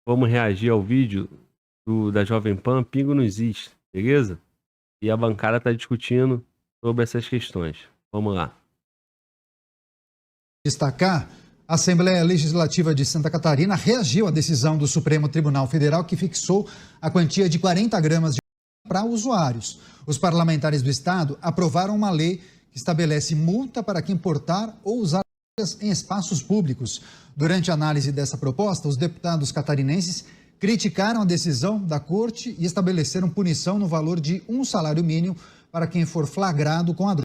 vamos reagir ao vídeo da Jovem Pan, Pingo não existe, beleza? E a bancada está discutindo sobre essas questões. Vamos lá. Destacar, a Assembleia Legislativa de Santa Catarina reagiu à decisão do Supremo Tribunal Federal que fixou a quantia de 40 gramas de para usuários. Os parlamentares do estado aprovaram uma lei que estabelece multa para quem portar ou usar em espaços públicos. Durante a análise dessa proposta, os deputados catarinenses criticaram a decisão da corte e estabeleceram punição no valor de um salário mínimo para quem for flagrado com a droga.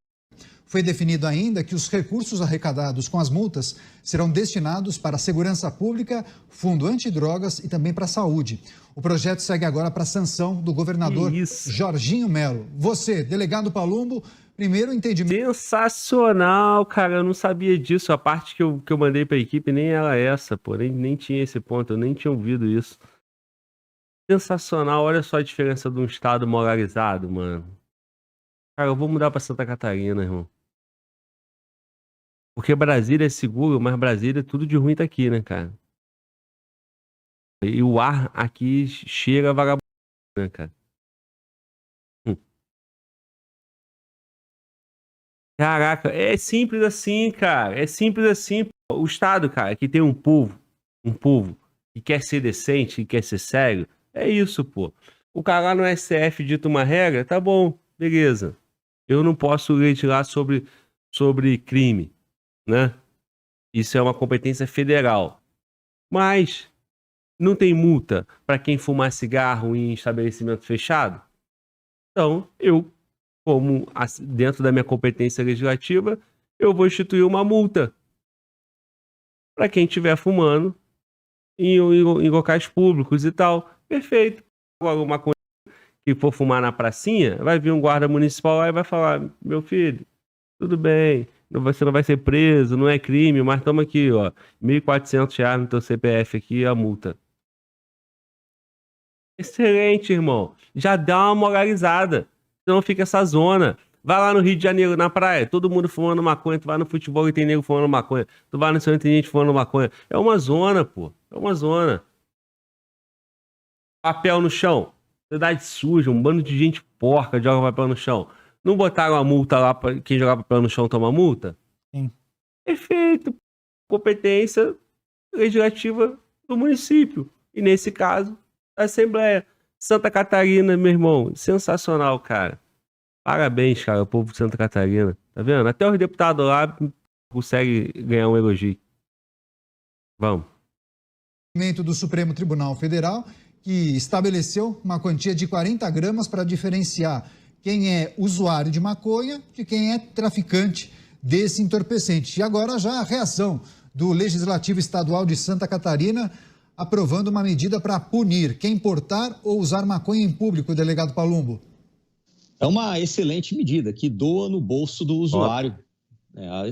Foi definido ainda que os recursos arrecadados com as multas serão destinados para a segurança pública, fundo antidrogas e também para a saúde. O projeto segue agora para a sanção do governador Jorginho Melo. Você, delegado Palumbo, primeiro entendimento... Sensacional, cara, eu não sabia disso. A parte que eu mandei para a equipe nem era essa, pô, nem tinha esse ponto, eu nem tinha ouvido isso. Sensacional, olha só a diferença de um estado moralizado, mano. Cara, eu vou mudar para Santa Catarina, irmão. Porque Brasília é seguro, mas Brasília, tudo de ruim tá aqui, né, cara? E o ar aqui cheira vagabundo, né, cara? Caraca, é simples assim, cara. É simples assim. O Estado, cara, que tem um povo que quer ser decente, que quer ser sério, é isso, pô. O cara lá no STF dita uma regra, tá bom, beleza. Eu não posso legislar sobre crime, né? Isso é uma competência federal. Mas não tem multa para quem fumar cigarro em estabelecimento fechado? Então, eu, como dentro da minha competência legislativa, eu vou instituir uma multa para quem estiver fumando em locais públicos e tal. Perfeito. Agora, uma coisa que for fumar na pracinha, vai vir um guarda municipal lá e vai falar: meu filho, tudo bem, você não vai ser preso, não é crime, mas toma aqui, ó, R$1.400 no teu CPF aqui, a multa. Excelente, irmão. Já dá uma moralizada. Senão fica essa zona. Vai lá no Rio de Janeiro, na praia, todo mundo fumando maconha. Tu vai no futebol e tem nego fumando maconha. Tu vai no centro e tem gente fumando maconha. É uma zona, pô. É uma zona. Papel no chão. Cidade suja, um bando de gente porca joga papel no chão. Não botaram a multa lá pra quem jogar papel no chão toma multa? Sim. Perfeito. Competência legislativa do município. E nesse caso, da Assembleia. Santa Catarina, meu irmão. Sensacional, cara. Parabéns, cara, o povo de Santa Catarina. Tá vendo? Até os deputados lá conseguem ganhar um elogio. Vamos. Do Supremo Tribunal Federal, que estabeleceu uma quantia de 40 gramas para diferenciar quem é usuário de maconha de quem é traficante desse entorpecente. E agora já a reação do Legislativo Estadual de Santa Catarina, aprovando uma medida para punir quem portar ou usar maconha em público, delegado Palumbo. É uma excelente medida que doa no bolso do usuário.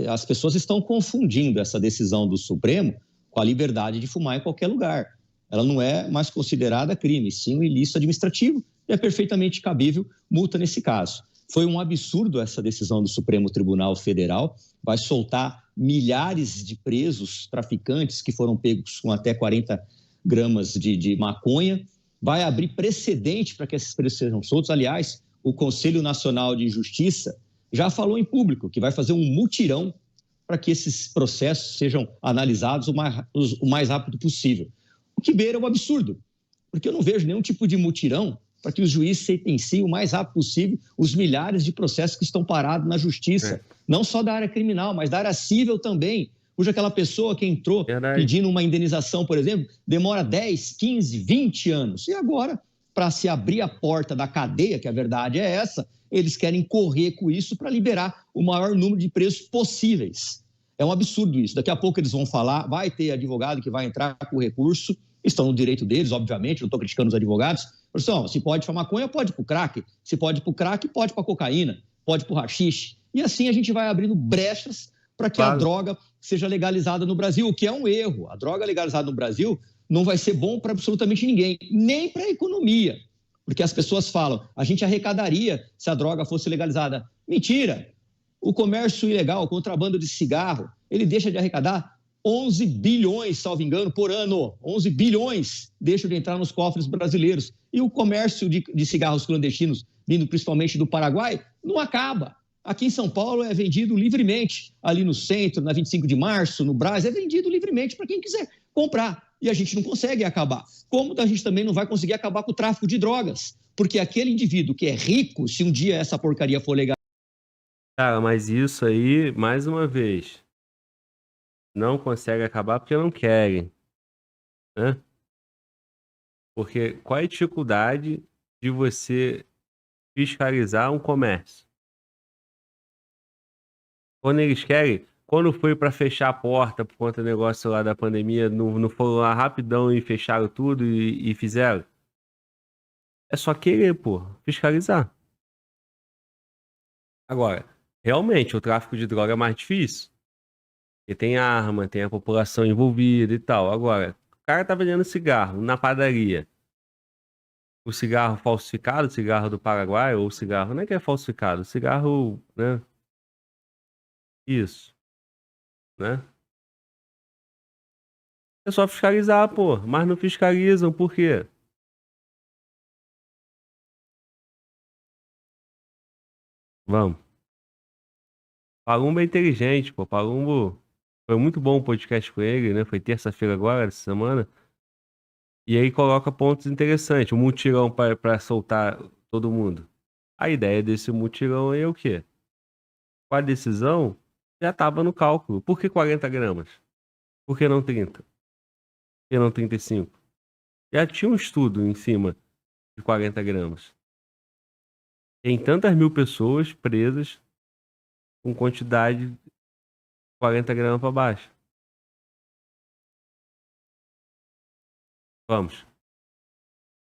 As pessoas estão confundindo essa decisão do Supremo com a liberdade de fumar em qualquer lugar. Ela não é mais considerada crime, sim um ilícito administrativo e é perfeitamente cabível multa nesse caso. Foi um absurdo essa decisão do Supremo Tribunal Federal, vai soltar milhares de presos traficantes que foram pegos com até 40 gramas de maconha, vai abrir precedente para que esses presos sejam soltos. Aliás, o Conselho Nacional de Justiça já falou em público que vai fazer um mutirão para que esses processos sejam analisados o mais rápido possível. O que beira é um absurdo, porque eu não vejo nenhum tipo de mutirão para que os juízes sentenciem o mais rápido possível os milhares de processos que estão parados na justiça, não só da área criminal, mas da área civil também, cuja aquela pessoa que entrou pedindo uma indenização, por exemplo, demora 10, 15, 20 anos. E agora, para se abrir a porta da cadeia, que a verdade é essa, eles querem correr com isso para liberar o maior número de presos possíveis. É um absurdo isso. Daqui a pouco eles vão falar, vai ter advogado que vai entrar com recurso, estão no direito deles, obviamente, não estou criticando os advogados. Pessoal, se pode para maconha, pode para o crack. Se pode para o crack, pode para cocaína, pode para o haxixe. E assim a gente vai abrindo brechas para que a droga seja legalizada no Brasil, o que é um erro. A droga legalizada no Brasil não vai ser bom para absolutamente ninguém, nem para a economia. Porque as pessoas falam, a gente arrecadaria se a droga fosse legalizada. Mentira! O comércio ilegal, o contrabando de cigarro, ele deixa de arrecadar 11 bilhões, salvo engano, por ano. 11 bilhões deixam de entrar nos cofres brasileiros. E o comércio de cigarros clandestinos, vindo principalmente do Paraguai, não acaba. Aqui em São Paulo é vendido livremente. Ali no centro, na 25 de março, no Brás, é vendido livremente para quem quiser comprar. E a gente não consegue acabar. Como a gente também não vai conseguir acabar com o tráfico de drogas. Porque aquele indivíduo que é rico, se um dia essa porcaria for legal... Cara, mas isso aí, mais uma vez, não consegue acabar porque não querem, né? Porque qual é a dificuldade de você fiscalizar um comércio? Quando eles querem, quando foi para fechar a porta por conta do negócio lá da pandemia, não foram lá rapidão e fecharam tudo e fizeram? É só querer, pô, fiscalizar. Agora, realmente, o tráfico de droga é mais difícil. Porque tem arma, tem a população envolvida e tal. Agora, o cara tá vendendo cigarro na padaria. O cigarro falsificado, o cigarro do Paraguai, ou o cigarro, não é que é falsificado, o cigarro, né? Isso, né? É só fiscalizar, pô. Mas não fiscalizam, por quê? Vamos. Palumbo é inteligente, pô. Palumbo foi muito bom o podcast com ele, né? Foi terça-feira agora, essa semana. E aí coloca pontos interessantes. Um mutirão pra soltar todo mundo. A ideia desse mutirão aí é o quê? Com a decisão, já tava no cálculo. Por que 40 gramas? Por que não 30? Por que não 35? Já tinha um estudo em cima de 40 gramas. Tem tantas mil pessoas presas com quantidade de 40 gramas para baixo. Vamos.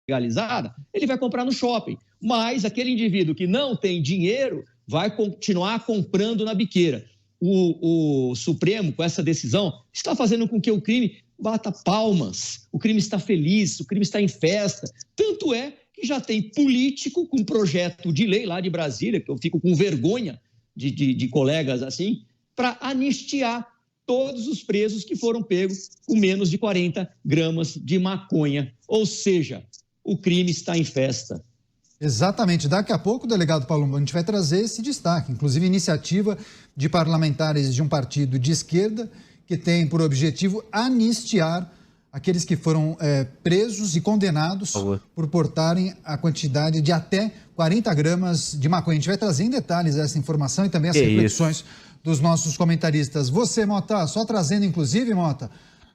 Legalizada, ele vai comprar no shopping. Mas aquele indivíduo que não tem dinheiro vai continuar comprando na biqueira. O Supremo, com essa decisão, está fazendo com que o crime bata palmas. O crime está feliz, o crime está em festa. Tanto é que já tem político com projeto de lei lá de Brasília, que eu fico com vergonha de colegas assim, para anistiar todos os presos que foram pegos com menos de 40 gramas de maconha. Ou seja, o crime está em festa. Exatamente. Daqui a pouco, delegado Palumbo, a gente vai trazer esse destaque, inclusive iniciativa de parlamentares de um partido de esquerda que tem por objetivo anistiar aqueles que foram presos e condenados por portarem a quantidade de até 40 gramas de maconha. A gente vai trazer em detalhes essa informação e também as reflexões dos nossos comentaristas. Você, Mota, só trazendo inclusive, Mota,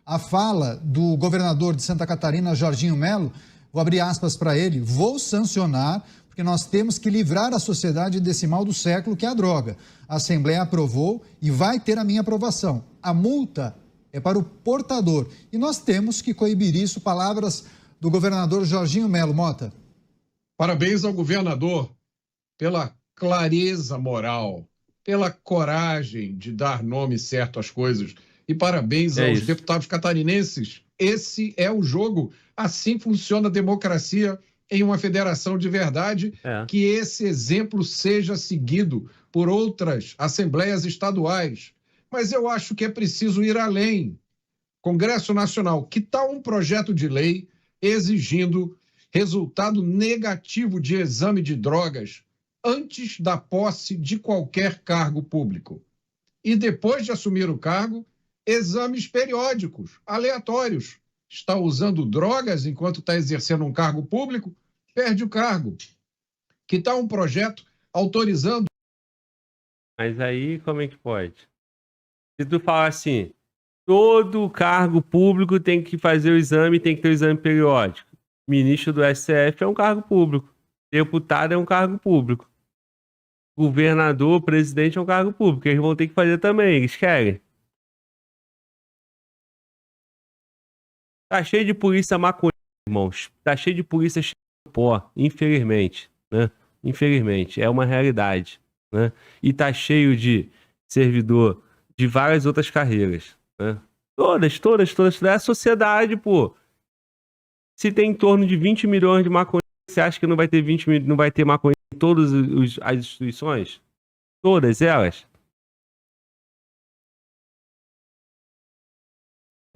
a fala do governador de Santa Catarina, Jorginho Melo. Vou abrir aspas para ele. Vou sancionar, porque nós temos que livrar a sociedade desse mal do século, que é a droga. A Assembleia aprovou e vai ter a minha aprovação. A multa é para o portador. E nós temos que coibir isso. Palavras do governador Jorginho Melo. Mota. Parabéns ao governador pela clareza moral, pela coragem de dar nome certo às coisas. E parabéns aos deputados catarinenses. Esse é o jogo. Assim funciona a democracia em uma federação de verdade. Que esse exemplo seja seguido por outras assembleias estaduais. Mas eu acho que é preciso ir além. Congresso Nacional, que tal um projeto de lei exigindo resultado negativo de exame de drogas antes da posse de qualquer cargo público? E depois de assumir o cargo, exames periódicos, aleatórios. Está usando drogas enquanto está exercendo um cargo público, perde o cargo. Que tal um projeto autorizando... Mas aí como é que pode? Se tu falar assim, todo cargo público tem que fazer o exame, tem que ter o exame periódico. Ministro do STF é um cargo público. Deputado é um cargo público. Governador, presidente é um cargo público. Eles vão ter que fazer também, eles querem. Tá cheio de polícia maconheira, irmãos. Tá cheio de polícia cheia de pó, infelizmente, né? Infelizmente, é uma realidade, né? E tá cheio de servidor de várias outras carreiras, né? Todas. É a sociedade, pô. Se tem em torno de 20 milhões de maconheiros, você acha que não vai ter não vai ter maconha em todas as instituições? Todas elas?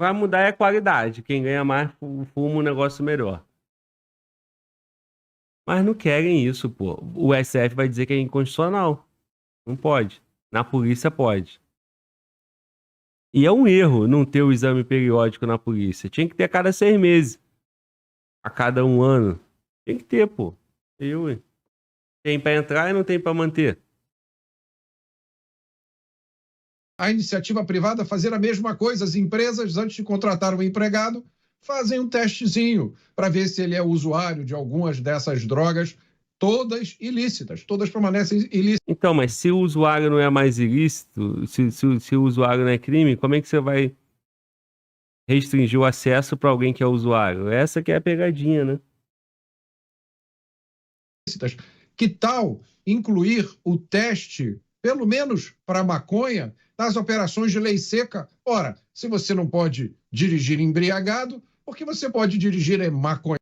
Vai mudar é a qualidade. Quem ganha mais fuma um negócio melhor. Mas não querem isso, pô. O STF vai dizer que é inconstitucional. Não pode. Na polícia pode. E é um erro não ter o exame periódico na polícia. Tinha que ter a cada 6 meses. A cada 1 ano. Tem que ter, pô. Tem pra entrar e não tem pra manter. A iniciativa privada fazer a mesma coisa. As empresas, antes de contratar um empregado, fazem um testezinho para ver se ele é usuário de algumas dessas drogas, todas ilícitas, todas permanecem ilícitas. Então, mas se o usuário não é mais ilícito, se o usuário não é crime, como é que você vai restringir o acesso para alguém que é usuário? Essa que é a pegadinha, né? Que tal incluir o teste, pelo menos para maconha, nas operações de lei seca? Ora, se você não pode dirigir embriagado, por que você pode dirigir maconha?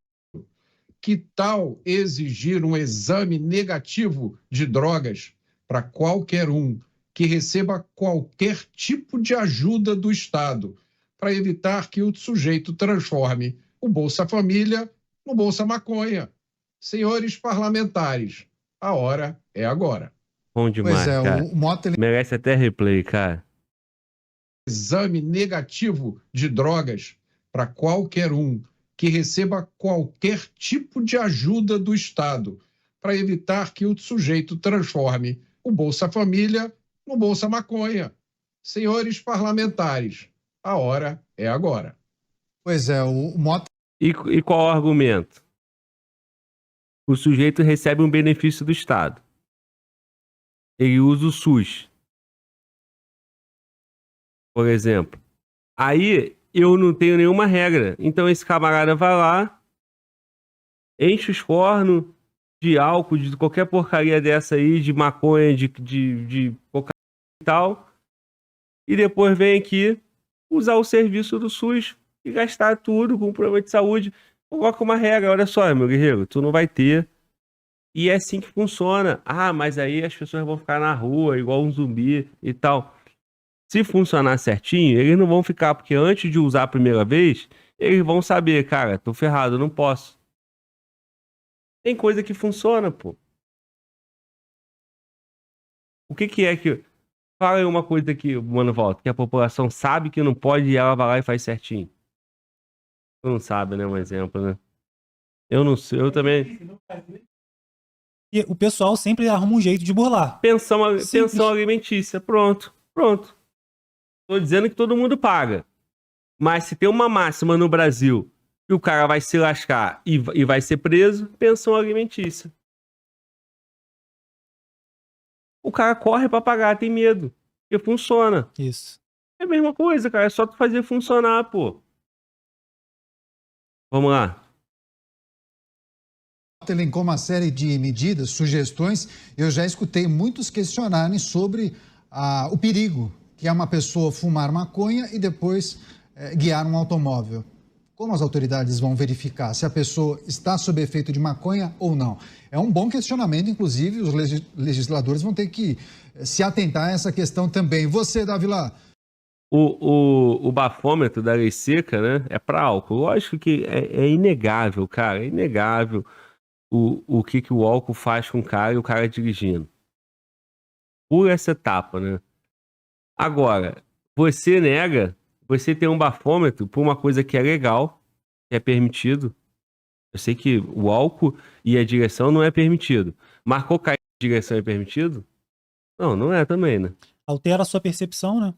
Que tal exigir um exame negativo de drogas para qualquer um que receba qualquer tipo de ajuda do Estado, para evitar que o sujeito transforme o Bolsa Família no Bolsa Maconha? Senhores parlamentares, a hora é agora. Bom demais, cara. O Mota... Merece até replay, cara. Exame negativo de drogas para qualquer um que receba qualquer tipo de ajuda do Estado, para evitar que o sujeito transforme o Bolsa Família no Bolsa Maconha. Senhores parlamentares, a hora é agora. Pois é, o Mota... E qual o argumento? O sujeito recebe um benefício do Estado. Ele usa o SUS. Por exemplo. Aí eu não tenho nenhuma regra. Então esse camarada vai lá, enche os cornos de álcool, de qualquer porcaria dessa aí, de maconha, de cocaína e tal, e depois vem aqui usar o serviço do SUS e gastar tudo com problema de saúde. Coloca uma regra, olha só, meu guerreiro, tu não vai ter. E é assim que funciona. Ah, mas aí as pessoas vão ficar na rua igual um zumbi e tal. Se funcionar certinho, eles não vão ficar, porque antes de usar a primeira vez, eles vão saber, cara, tô ferrado, não posso. Tem coisa que funciona, pô. O que é que... Fala aí uma coisa aqui, mano, volta, que a população sabe que não pode e ela vai lá e faz certinho. Tu não sabe, né, um exemplo, né? Eu não sei, eu também... E o pessoal sempre arruma um jeito de burlar. Pensão alimentícia, pronto. Tô dizendo que todo mundo paga. Mas se tem uma máxima no Brasil que o cara vai se lascar e vai ser preso, pensão alimentícia. O cara corre pra pagar, tem medo. Porque funciona. Isso. É a mesma coisa, cara. É só tu fazer funcionar, pô. Vamos lá. Elencou uma série de medidas, sugestões. Eu já escutei muitos questionarem sobre o perigo que é uma pessoa fumar maconha e depois guiar um automóvel. Como as autoridades vão verificar se a pessoa está sob efeito de maconha ou não? É um bom questionamento, inclusive os legisladores vão ter que se atentar a essa questão também. Você, Davila? O bafômetro da lei seca, né, é para álcool. Lógico que é inegável, cara, é inegável o que o álcool faz com o cara e o cara dirigindo. Por essa etapa, né? Agora, você nega, você tem um bafômetro por uma coisa que é legal, que é permitido. Eu sei que o álcool e a direção não é permitido. Mas cocaína e direção é permitido? Não, não é também, né? Altera a sua percepção, né?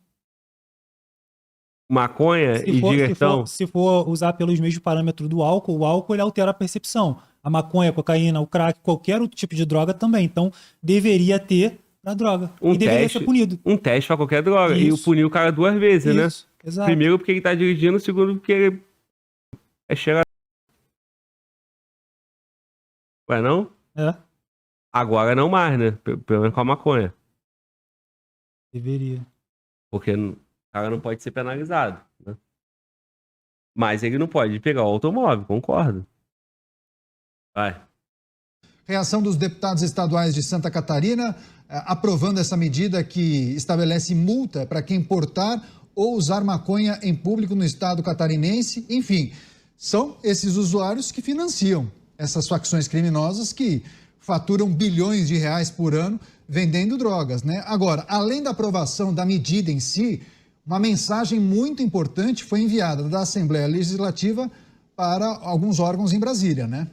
Maconha e direção... Se for usar pelos mesmos parâmetros do álcool, o álcool ele altera a percepção. A maconha, a cocaína, o crack, qualquer outro tipo de droga também. Então, deveria ter a droga. E deveria ser punido. Um teste pra qualquer droga. Isso. E punir o cara 2 vezes, isso, né? Exato. Primeiro porque ele tá dirigindo, segundo porque ele é cheirador. Ué, não? É. Agora não mais, né? Pelo menos com a maconha. Deveria. Porque o cara não pode ser penalizado, né? Mas ele não pode pegar o automóvel, concordo. Vai. Reação dos deputados estaduais de Santa Catarina aprovando essa medida que estabelece multa para quem portar ou usar maconha em público no estado catarinense. Enfim, são esses usuários que financiam essas facções criminosas que faturam bilhões de reais por ano vendendo drogas, né? Agora, além da aprovação da medida em si, uma mensagem muito importante foi enviada da Assembleia Legislativa para alguns órgãos em Brasília, né?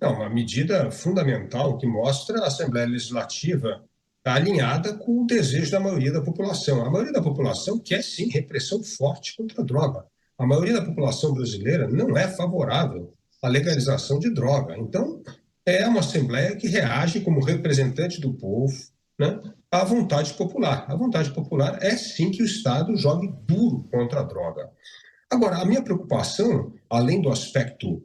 É uma medida fundamental que mostra a Assembleia Legislativa alinhada com o desejo da maioria da população. A maioria da população quer, sim, repressão forte contra a droga. A maioria da população brasileira não é favorável à legalização de droga. Então, é uma Assembleia que reage como representante do povo, né, à vontade popular. A vontade popular é, sim, que o Estado jogue duro contra a droga. Agora, a minha preocupação, além do aspecto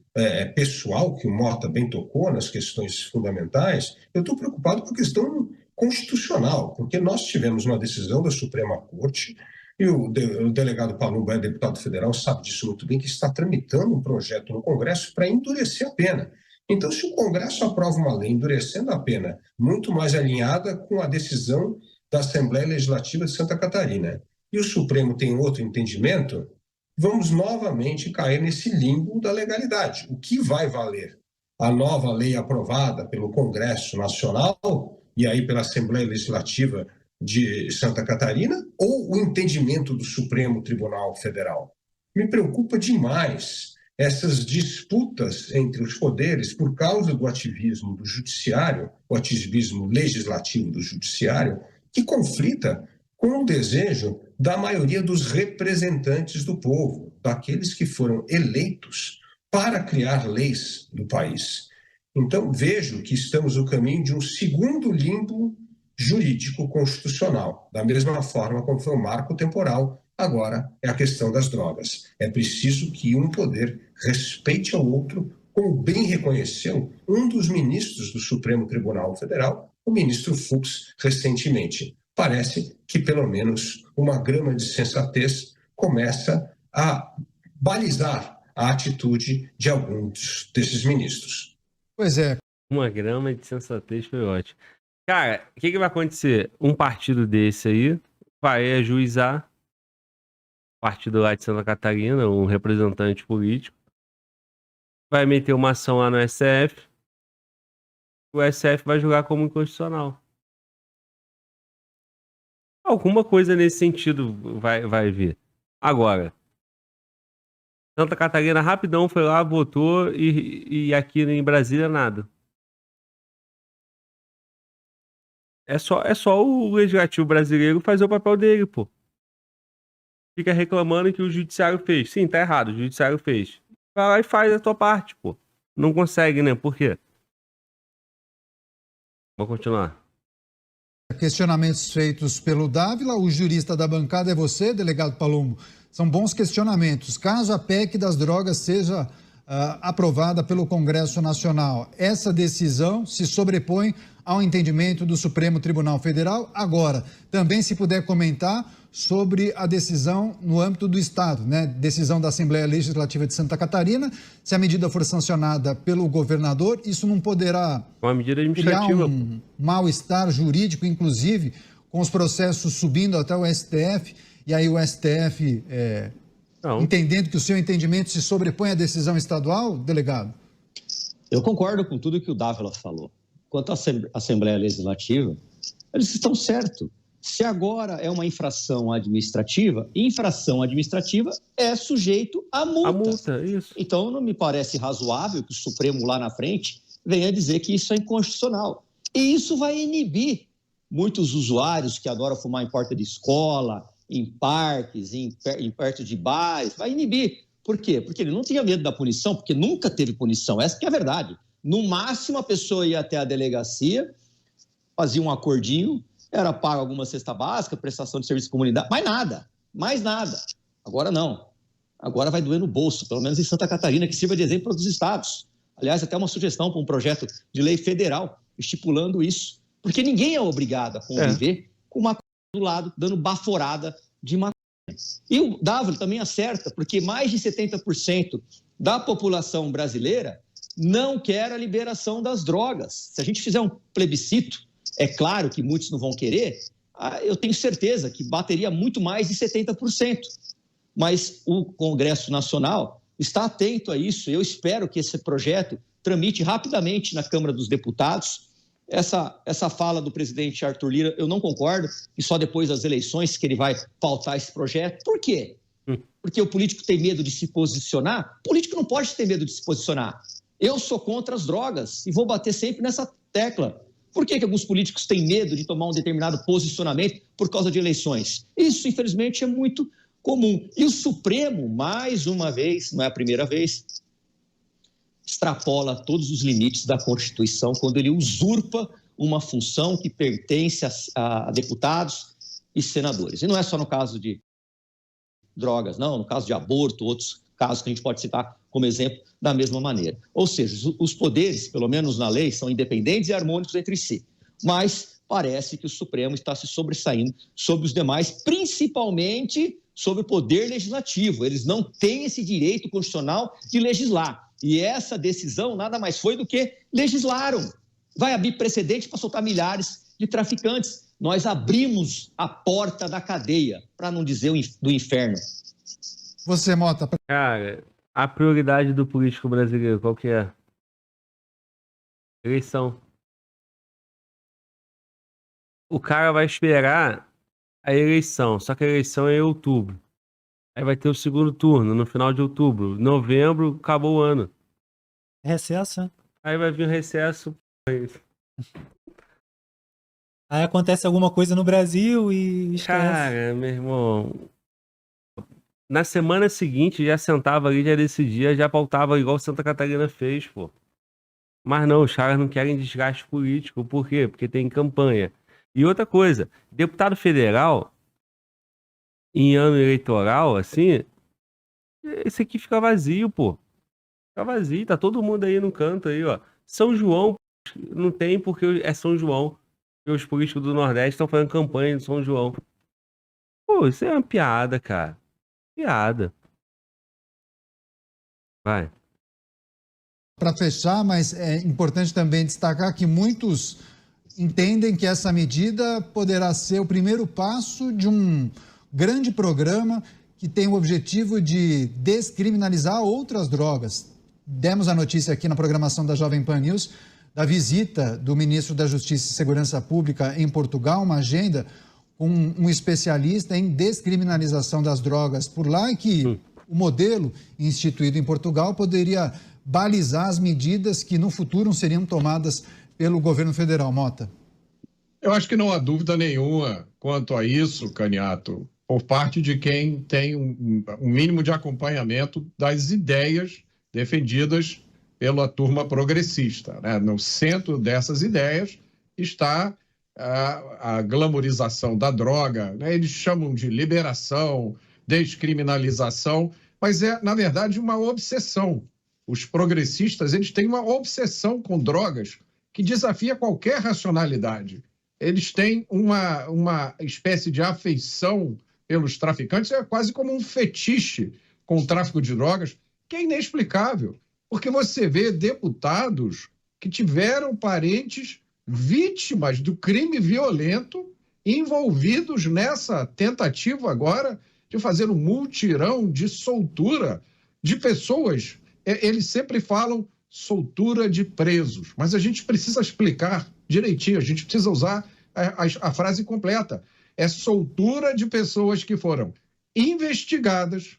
pessoal, que o Mota bem tocou nas questões fundamentais, eu estou preocupado com a questão constitucional, porque nós tivemos uma decisão da Suprema Corte, e o delegado Palumbo é deputado federal, sabe disso muito bem, que está tramitando um projeto no Congresso para endurecer a pena. Então, se o Congresso aprova uma lei endurecendo a pena, muito mais alinhada com a decisão da Assembleia Legislativa de Santa Catarina, e o Supremo tem outro entendimento, vamos novamente cair nesse limbo da legalidade. O que vai valer? A nova lei aprovada pelo Congresso Nacional e aí pela Assembleia Legislativa de Santa Catarina ou o entendimento do Supremo Tribunal Federal? Me preocupa demais essas disputas entre os poderes por causa do ativismo do judiciário, o ativismo legislativo do judiciário, que conflita com o desejo da maioria dos representantes do povo, daqueles que foram eleitos para criar leis no país. Então, vejo que estamos no caminho de um segundo limbo jurídico constitucional, da mesma forma como foi o marco temporal, agora é a questão das drogas. É preciso que um poder respeite ao outro, como bem reconheceu um dos ministros do Supremo Tribunal Federal, o ministro Fux, recentemente. Parece que, pelo menos, uma grama de sensatez começa a balizar a atitude de alguns desses ministros. Pois é. Uma grama de sensatez foi ótimo. Cara, o que vai acontecer? Um partido desse aí vai ajuizar, partido lá de Santa Catarina, um representante político, vai meter uma ação lá no STF, o STF vai julgar como inconstitucional. Alguma coisa nesse sentido vai vir. Agora, Santa Catarina rapidão foi lá, votou e aqui em Brasília nada. É só o legislativo brasileiro fazer o papel dele, pô. Fica reclamando que o judiciário fez. Sim, tá errado, o judiciário fez. Vai lá e faz a tua parte, pô. Não consegue, né? Por quê? Vamos continuar. Questionamentos feitos pelo Dávila, o jurista da bancada é você, delegado Palumbo. São bons questionamentos. Caso a PEC das drogas seja aprovada pelo Congresso Nacional, essa decisão se sobrepõe ao entendimento do Supremo Tribunal Federal. Agora, também se puder comentar sobre a decisão no âmbito do Estado, né? Decisão da Assembleia Legislativa de Santa Catarina. Se a medida for sancionada pelo governador, isso não poderá uma medida criar administrativa, um mal-estar jurídico, inclusive com os processos subindo até o STF, e aí o STF entendendo que o seu entendimento se sobrepõe à decisão estadual, delegado? Eu concordo com tudo que o Dávila falou. Quanto à Assembleia Legislativa, eles estão certos. Se agora é uma infração administrativa é sujeito a multa. A multa, isso. Então, não me parece razoável que o Supremo lá na frente venha dizer que isso é inconstitucional. E isso vai inibir muitos usuários que adoram fumar em porta de escola, em parques, em perto de bares. Vai inibir. Por quê? Porque ele não tinha medo da punição, porque nunca teve punição. Essa que é a verdade. No máximo, a pessoa ia até a delegacia, fazia um acordinho, era pago alguma cesta básica, prestação de serviço de comunidade, mais nada. Agora não. Agora vai doer no bolso, pelo menos em Santa Catarina, que sirva de exemplo para outros estados. Aliás, até uma sugestão para um projeto de lei federal estipulando isso. Porque ninguém é obrigado a conviver com maconha do lado, dando baforada de maconha. E o Dávila também acerta, porque mais de 70% da população brasileira não quer a liberação das drogas. Se a gente fizer um plebiscito, é claro que muitos não vão querer, eu tenho certeza que bateria muito mais de 70%. Mas o Congresso Nacional está atento a isso. Eu espero que esse projeto tramite rapidamente na Câmara dos Deputados. Essa fala do presidente Arthur Lira, eu não concordo, e só depois das eleições que ele vai pautar esse projeto. Por quê? Porque o político tem medo de se posicionar? O político não pode ter medo de se posicionar. Eu sou contra as drogas e vou bater sempre nessa tecla. Por que alguns políticos têm medo de tomar um determinado posicionamento por causa de eleições? Isso, infelizmente, é muito comum. E o Supremo, mais uma vez, não é a primeira vez, extrapola todos os limites da Constituição quando ele usurpa uma função que pertence a deputados e senadores. E não é só no caso de drogas, não, no caso de aborto, outros casos que a gente pode citar como exemplo da mesma maneira. Ou seja, os poderes, pelo menos na lei, são independentes e harmônicos entre si. Mas parece que o Supremo está se sobressaindo sobre os demais, principalmente sobre o poder legislativo. Eles não têm esse direito constitucional de legislar. E essa decisão nada mais foi do que legislaram. Vai abrir precedente para soltar milhares de traficantes. Nós abrimos a porta da cadeia, para não dizer do inferno. Você, Mota. Cara, a prioridade do político brasileiro, qual que é? Eleição. O cara vai esperar a eleição, só que a eleição é em outubro. Aí vai ter o segundo turno, no final de outubro. Novembro, acabou o ano. Recesso, né? Aí vai vir o recesso. Aí acontece alguma coisa no Brasil e esquece. Cara, meu irmão... Na semana seguinte, já sentava ali, já decidia, já pautava igual Santa Catarina fez, pô. Mas não, os caras não querem desgaste político. Por quê? Porque tem campanha. E outra coisa, deputado federal, em ano eleitoral, assim, esse aqui fica vazio, pô. Fica vazio, tá todo mundo aí no canto aí, ó. São João, não tem porque é São João. E os políticos do Nordeste estão fazendo campanha de São João. Pô, isso é uma piada, cara. Piada. Vai. Para fechar, mas é importante também destacar que muitos entendem que essa medida poderá ser o primeiro passo de um grande programa que tem o objetivo de descriminalizar outras drogas. Demos a notícia aqui na programação da Jovem Pan News da visita do ministro da Justiça e Segurança Pública em Portugal, uma agenda com um especialista em descriminalização das drogas por lá, e que o modelo instituído em Portugal poderia balizar as medidas que no futuro seriam tomadas pelo governo federal. Mota. Eu acho que não há dúvida nenhuma quanto a isso, Caniato, por parte de quem tem um mínimo de acompanhamento das ideias defendidas pela turma progressista, né? No centro dessas ideias está a glamorização da droga, né? Eles chamam de liberação, descriminalização, mas é, na verdade, uma obsessão. Os progressistas, eles têm uma obsessão com drogas que desafia qualquer racionalidade. Eles têm uma espécie de afeição pelos traficantes, é quase como um fetiche com o tráfico de drogas, que é inexplicável, porque você vê deputados que tiveram parentes vítimas do crime violento envolvidos nessa tentativa agora de fazer um multirão de soltura de pessoas. Eles sempre falam soltura de presos, mas a gente precisa explicar direitinho, a gente precisa usar a frase completa. É soltura de pessoas que foram investigadas,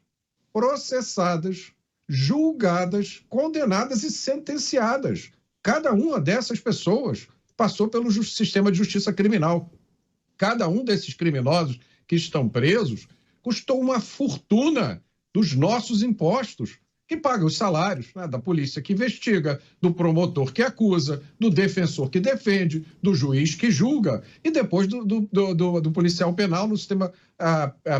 processadas, julgadas, condenadas e sentenciadas. Cada uma dessas pessoas passou pelo sistema de justiça criminal. Cada um desses criminosos que estão presos custou uma fortuna dos nossos impostos, que paga os salários, né, da polícia que investiga, do promotor que acusa, do defensor que defende, do juiz que julga e depois do policial penal no sistema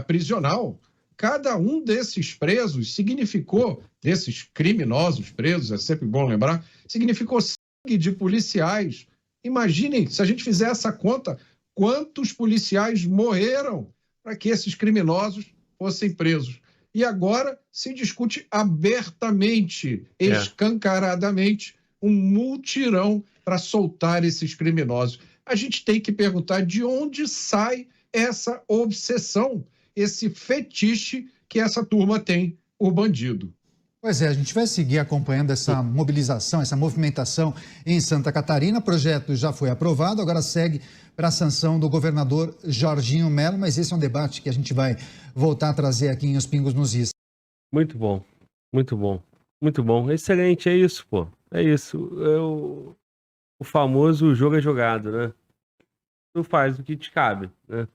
prisional. Cada um desses presos significou, desses criminosos presos, é sempre bom lembrar, significou sangue de policiais. Imaginem, se a gente fizer essa conta, quantos policiais morreram para que esses criminosos fossem presos. E agora se discute abertamente, escancaradamente, um multirão para soltar esses criminosos. a gente tem que perguntar de onde sai essa obsessão, esse fetiche que essa turma tem por bandido. Pois é, a gente vai seguir acompanhando essa mobilização, essa movimentação em Santa Catarina. O projeto já foi aprovado, agora segue para a sanção do governador Jorginho Mello, mas esse é um debate que a gente vai voltar a trazer aqui em Os Pingos nos Is. Muito bom, muito bom, muito bom. Excelente, é isso, pô. É isso. O famoso jogo é jogado, né? Tu faz o que te cabe, né?